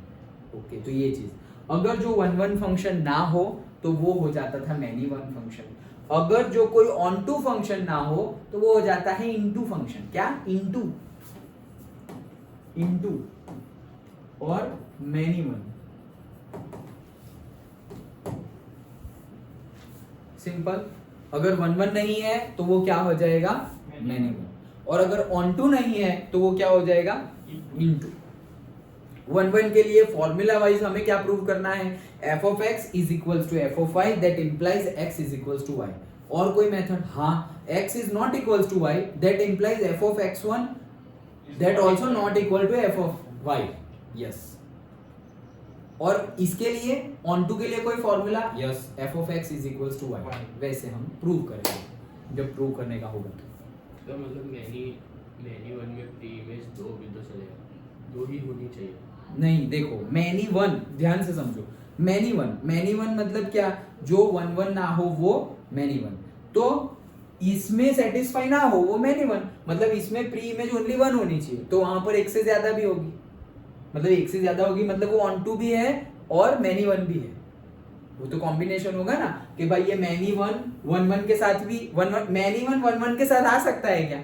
ओके। तो ये चीज, अगर जो 1-1 फंक्शन ना हो तो वो हो जाता था मैनी वन फंक्शन। अगर जो कोई ऑन टू फंक्शन ना हो तो वो हो जाता है इनटू फंक्शन। क्या? इनटू और मैनी वन। सिंपल। अगर 1-1 नहीं है तो वो क्या हो जाएगा? Many one. और अगर ऑन टू नहीं है तो वो क्या हो जाएगा? इनटू। 1-1 के लिए फॉर्मूला वाइज हमें क्या प्रूव करना है? f of x is equals to f of y, that implies x is equals to y। और कोई मेथड? हाँ, x is not equals to y, that implies f of x1 that also not equal to f of y। Yes. और इसके लिए on to के लिए कोई formula? Yes, f of x is equals to y। वैसे हम prove करेंगे जब प्रूव करने का होगा। तो मतलब मैनी वन में प्री इमेज 2 भी तो चलेगा, 2 ही होनी चाहिए। नहीं, देखो मैनी वन, ध्यान से समझो। मैनी वन मतलब क्या? जो 1-1 ना हो वो मैनी वन, तो इसमें सेटिस्फाई ना हो वो मैनी वन, मतलब इसमें प्री इमेज ओनली 1 होनी चाहिए, तो वहां पर एक से ज्यादा भी होगी, मतलब एक से ज्यादा होगी, मतलब वो ऑन टू भी है और मैनी वन भी है। वो तो कॉम्बिनेशन होगा ना कि भाई ये मैनी वन 1-1 के साथ भी मैनी वन 1-1 के साथ आ सकता है क्या?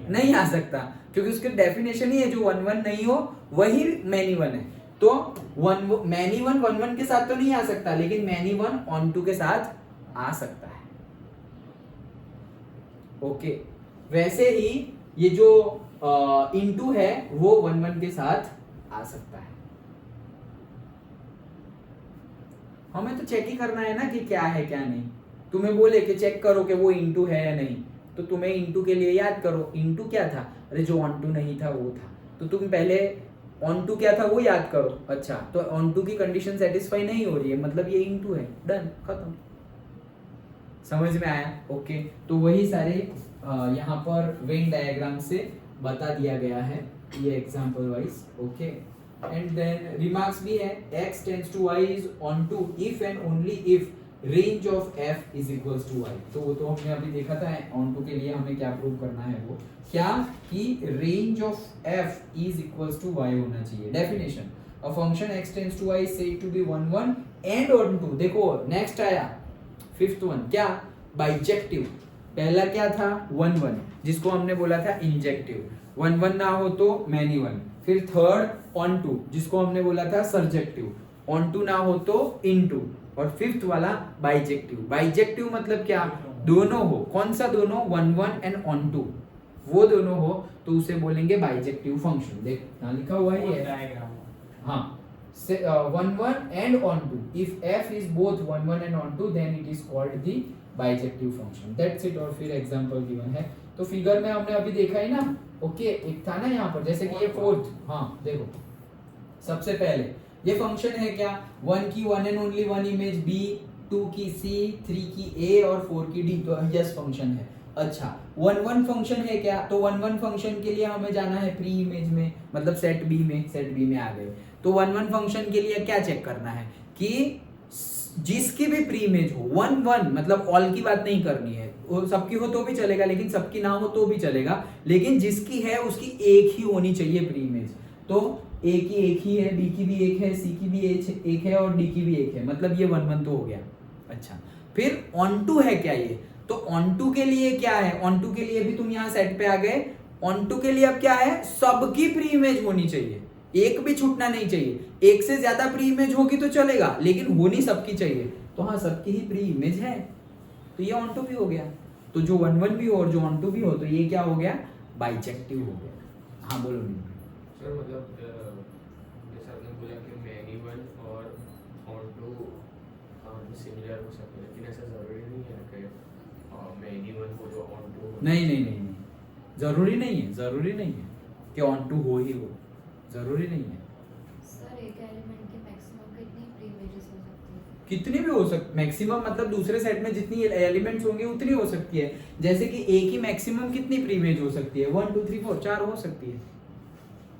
नहीं आ सकता, क्योंकि उसकी डेफिनेशन ही है जो 1-1 नहीं हो वही मैनी वन है। तो मैनी वन 1-1 के साथ तो नहीं आ सकता, लेकिन मैनी वन ऑन टू के साथ आ सकता है, ओके। वैसे ही ये जो इनटू है वो 1-1 के साथ आ सकता है, हमें तो चेक ही करना है ना कि क्या है क्या नहीं। तुम्हें बोले कि चेक करो कि वो इनटू है या नहीं, तो तुम्हें इनटू के लिए याद करो इनटू क्या था, अरे जो ऑन टू नहीं था वो था, तो तुम पहले ऑन टू क्या था वो याद करो। अच्छा, तो ऑन टू की कंडीशन सेटिस्फाई नहीं हो रही है, मतलब ये इनटू है, डन, खत्म। समझ में आया? ओके, तो वही सारे यहाँ पर वेन डायग्राम से बता दिया गया है, ये example wise. Okay, and then remarks भी है, x tends to y is onto if and only if range of f is equals to y। तो वो तो हमने अभी देखा था, ऑन टू के लिए हमें क्या प्रूव करना है, वो क्या कि range of f is equals to y होना चाहिए। Definition, a function x tends to y is said to be 1 1 and onto. देखो नेक्स्ट आया फिफ्थ वन, क्या, बाइजेक्टिव। पहला क्या था 1 1, जिसको हमने बोला था इंजेक्टिव। 1 1 ना हो तो मैनी वन। फिर थर्ड ऑन टू, जिसको हमने बोला था सर्जेक्टिव। ऑन टू ना हो तो इनटू। और फिफ्थ वाला बाइजेक्टिव। बाइजेक्टिव मतलब क्या, दोनों हो। कौन सा दोनों, 1 1 एंड ऑन टू, वो दोनों हो तो उसे बोलेंगे बाइजेक्टिव फंक्शन। देख यहाँ लिखा हुआ है ये, डायग्राम। हाँ, 1 1 and on 2. If f is both 1 1 and on 2, then it is called the bijective function. That's it। और फिर एग्जांपल गिवन है, तो फिगर में हमने अभी देखा ही ना। ओके, एक था ना यहाँ पर, जैसे कि ये फोर्थ, हाँ देखो, सबसे पहले ये फंक्शन है क्या, 1 की 1 एंड ओनली 1 इमेज b, 2 की c, 3 की a और 4 की d, तो यस फंक्शन है। अच्छा, 1 1 फंक्शन है क्या, तो 1 1 फंक्शन के लिए हमें जाना है प्री इमेज में, मतलब सेट बी में आ गए। तो 1 1 फंक्शन के लिए क्या चेक करना है कि जिसकी भी प्री इमेज हो, 1 1 मतलब ऑल की बात नहीं करनी है, वो सबकी हो तो भी चलेगा, लेकिन सबकी ना हो तो भी चलेगा, लेकिन जिसकी है उसकी एक ही होनी चाहिए प्री इमेज। तो a की एक ही है, b की भी एक है, c की भी एक है और d की भी एक है, मतलब ये 1 1 तो हो गया। अच्छा, फिर ऑन टू है क्या ये, तो ऑन टू के लिए क्या है, ऑन टू के लिए भी तुम यहाँ सेट पे आ गए। ऑन टू के लिए अब क्या है, सबकी प्री इमेज होनी चाहिए, एक भी छूटना नहीं चाहिए। एक से ज्यादा प्री इमेज होगी तो चलेगा, लेकिन होनी सबकी चाहिए। तो हाँ, सबकी ही प्री इमेज है, तो ये ऑन टू भी हो गया। तो जो 1 1 भी हो और जो ऑन टू भी हो, तो ये क्या हो गया, बाइजेक्टिव हो गया। हाँ बोलो। सर मतलब जैसे आपने बोला कि मैनी वन और ऑन टू सिमिलर हो सकते हैं, लेकिन ऐसा जरूरी नहीं है कि मैनी वन हो जो ऑन टू हो। नहीं, जरूरी नहीं है कि ऑन टू हो ही हो, जरूरी नहीं है। सर एक एलिमेंट के मैक्सिमम कितनी प्री इमेजेस हो सकती है? कितनी भी हो सकती, मैक्सिमम मतलब दूसरे सेट में जितनी एलिमेंट्स होंगे उतनी हो सकती है। जैसे कि ए की मैक्सिमम कितनी प्री इमेज हो सकती है, 1 2 3 4 4 हो सकती है।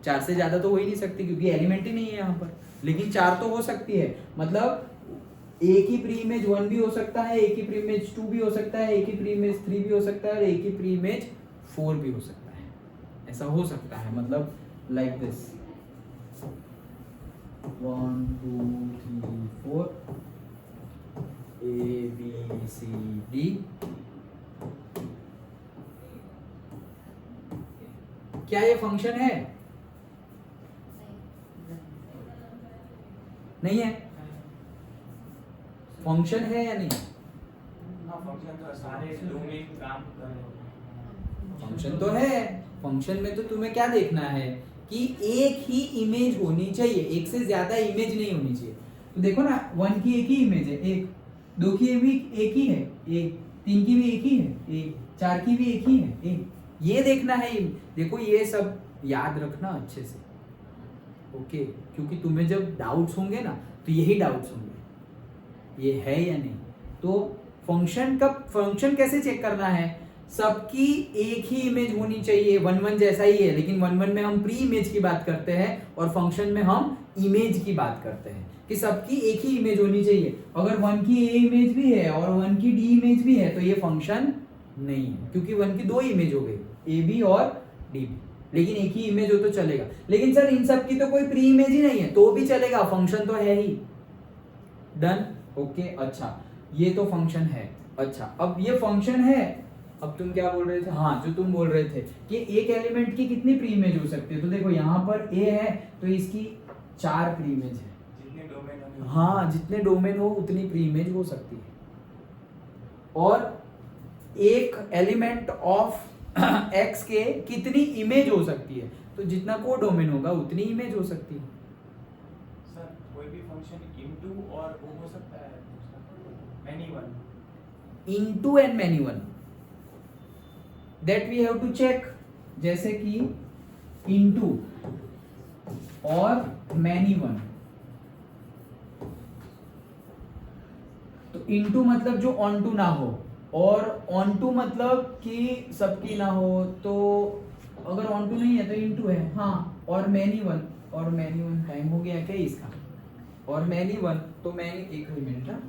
4 से ज्यादा तो हो ही नहीं सकती क्योंकि एलिमेंट ही नहीं है यहाँ पर, लेकिन 4 तो हो सकती है। मतलब ए की प्री इमेज 1 भी हो सकता है, ए की प्री इमेज 2 भी हो सकता है, ए की प्री इमेज 3 भी हो सकता है और ए की प्री इमेज 4 भी हो सकता है। ऐसा हो सकता है, मतलब like this 1 2 3 4 A B C D। क्या ये फंक्शन है? नहीं है। फंक्शन है या नहीं? हाँ, फंक्शन तो सारे डोमेन काम कर रहे हैं। फंक्शन तो है। फंक्शन में तो तुम्हें क्या देखना है कि एक ही इमेज होनी चाहिए, एक से ज्यादा इमेज नहीं होनी चाहिए। तो देखो ना, 1 की एक ही इमेज है, एक 2 की भी एक ही है, एक 3 की भी एक ही है, एक 4 की भी एक ही है, एक ये देखना है। देखो ये सब याद रखना अच्छे से, ओके, क्योंकि तुम्हें जब डाउट्स होंगे ना तो यही डाउट्स होंगे, ये है या नहीं। तो फंक्शन कैसे चेक करना है, सबकी एक ही इमेज होनी चाहिए। 1 1 जैसा ही है, लेकिन 1 1 में हम प्री इमेज की बात करते हैं और फंक्शन में हम इमेज की बात करते हैं कि सबकी एक ही इमेज होनी चाहिए। अगर 1 की ए इमेज भी है और 1 की डी इमेज भी है तो ये फंक्शन नहीं है, क्योंकि 1 की 2 इमेज हो गई, ए बी और डी बी, लेकिन एक ही इमेज हो तो चलेगा। लेकिन सर इन सब की तो कोई प्री इमेज ही नहीं है, तो भी चलेगा, फंक्शन तो है ही। Done, okay. अच्छा, ये तो फंक्शन है। अच्छा, अब ये फंक्शन है, अब तुम क्या बोल रहे थे, हाँ जो तुम बोल रहे थे कि एक एलिमेंट की कितनी प्री इमेज हो सकती है। तो देखो यहाँ पर ए है तो इसकी 4 प्री इमेज है। जितने डोमेन होंगे, हाँ, जितने डोमेन हो उतनी प्री इमेज हो सकती है। और एक एलिमेंट ऑफ एक्स के कितनी इमेज हो सकती है, तो जितना को डोमेन होगा उतनी इमेज हो सकती है। सर कोई कोई भी फंक्शन इनटू और वो हो सकता है many one into and many one, that we have to check, जैसे कि into और many one, तो into मतलब जो onto ना हो और onto मतलब कि सबकी ना हो, तो अगर onto नहीं है तो into है, हाँ, और many one टाइम हो गया क्या इसका, और many one तो many, एक मिनट ना,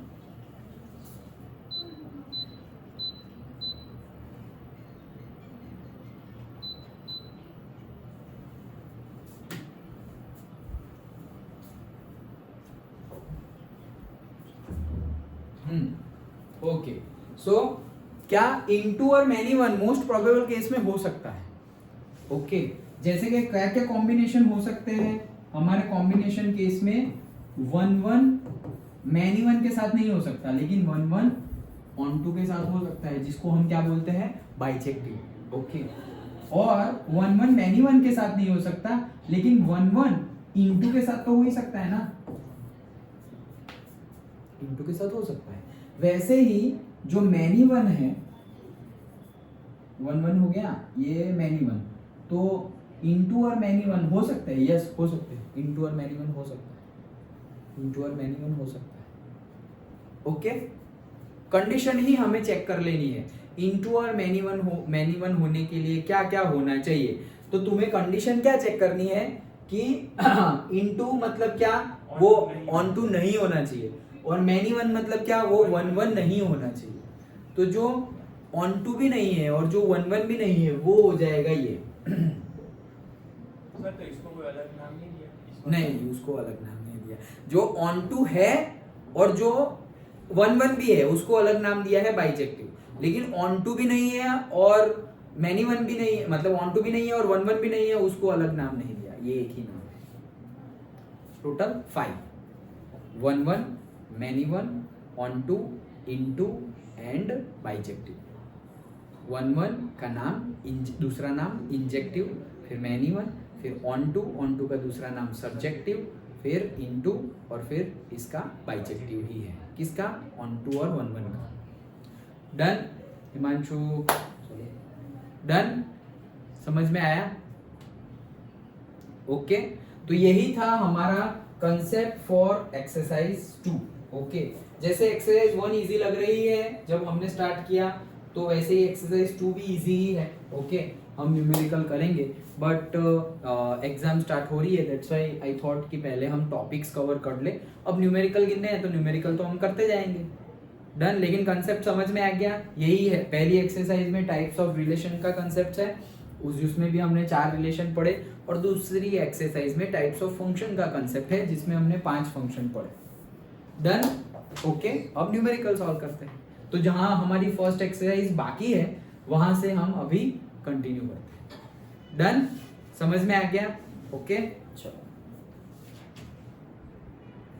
ओके, सो क्या इनटू और many one most probable case में हो सकता है, ओके, जैसे कि क्या क्या कॉम्बिनेशन हो सकते हैं हमारे कॉम्बिनेशन केस में, 1 मैनी वन के साथ नहीं हो सकता, लेकिन 1 ऑन टू के साथ हो सकता है, जिसको हम क्या बोलते हैं, बाइजेक्टिव, ओके, और 1 मैनी वन के साथ नहीं हो सकता, लेकिन 1 इनटू के साथ तो हो ही सकता है ना, इनटू के साथ हो सकता है। वैसे ही जो मैनी वन है, 1 हो गया, ये मैनी वन, तो इनटू और मैनी वन हो सकता है, यस हो सकते हैं, इनटू और मैनी वन हो सकता है, इनटू और मैनी वन हो सकता है, ओके। कंडीशन ही हमें चेक कर लेनी है, इनटू और मैनी वन होने के लिए क्या क्या होना चाहिए, तो तुम्हें कंडीशन क्या चेक करनी है कि इनटू मतलब क्या, वो ऑन टू नहीं होना चाहिए, और मैनी वन मतलब क्या, वो 1 नहीं होना चाहिए, तो जो ऑन टू भी नहीं है और जो 1 भी नहीं है वो हो जाएगा ये सर, तो इसको कोई अलग नाम नहीं दिया, इसको नहीं, उसको अलग नाम नहीं दिया, जो ऑन टू है और जो 1 भी है उसको अलग नाम दिया है बाइजेक्टिव, लेकिन ऑन टू भी नहीं है और मैनी वन भी नहीं है, मतलब ऑन टू भी नहीं है और 1 भी नहीं है, उसको अलग नाम नहीं दिया, ये एक ही नाम है। Total 5, 1 many one, onto, into and bijective. 1 का नाम, दूसरा नाम इंजेक्टिव, फिर मैनी वन, फिर ऑन टू का दूसरा नाम सब्जेक्टिव, फिर इनटू और फिर इसका बाइजेक्टिव ही है, किसका, ऑन टू और 1 का। डन हिमांशु, डन, समझ में आया, ओके। तो यही था हमारा कंसेप्ट फॉर एक्सरसाइज 2, ओके। जैसे एक्सरसाइज 1 इजी लग रही है जब हमने स्टार्ट किया, तो वैसे ही एक्सरसाइज 2 भी इजी ही है, ओके। हम न्यूमेरिकल करेंगे, बट एग्जाम स्टार्ट हो रही है, दैट्स व्हाई आई थॉट कि पहले हम टॉपिक्स कवर कर ले, अब न्यूमेरिकल गिनने हैं तो न्यूमेरिकल तो हम करते जाएंगे, डन। लेकिन कंसेप्ट समझ में आ गया, यही है। पहली एक्सरसाइज में टाइप्स ऑफ रिलेशन का कंसेप्ट है, उसमें भी हमने 4 रिलेशन पढ़े, और दूसरी एक्सरसाइज में टाइप्स ऑफ फंक्शन का कंसेप्ट है, जिसमें हमने 5 फंक्शन पढ़े, डन, ओके। अब न्यूमेरिकल सॉल्व करते हैं, तो जहां हमारी फर्स्ट एक्सरसाइज बाकी है वहां से हम अभी कंटिन्यू करते हैं, डन, समझ में आ गया, ओके, चलो।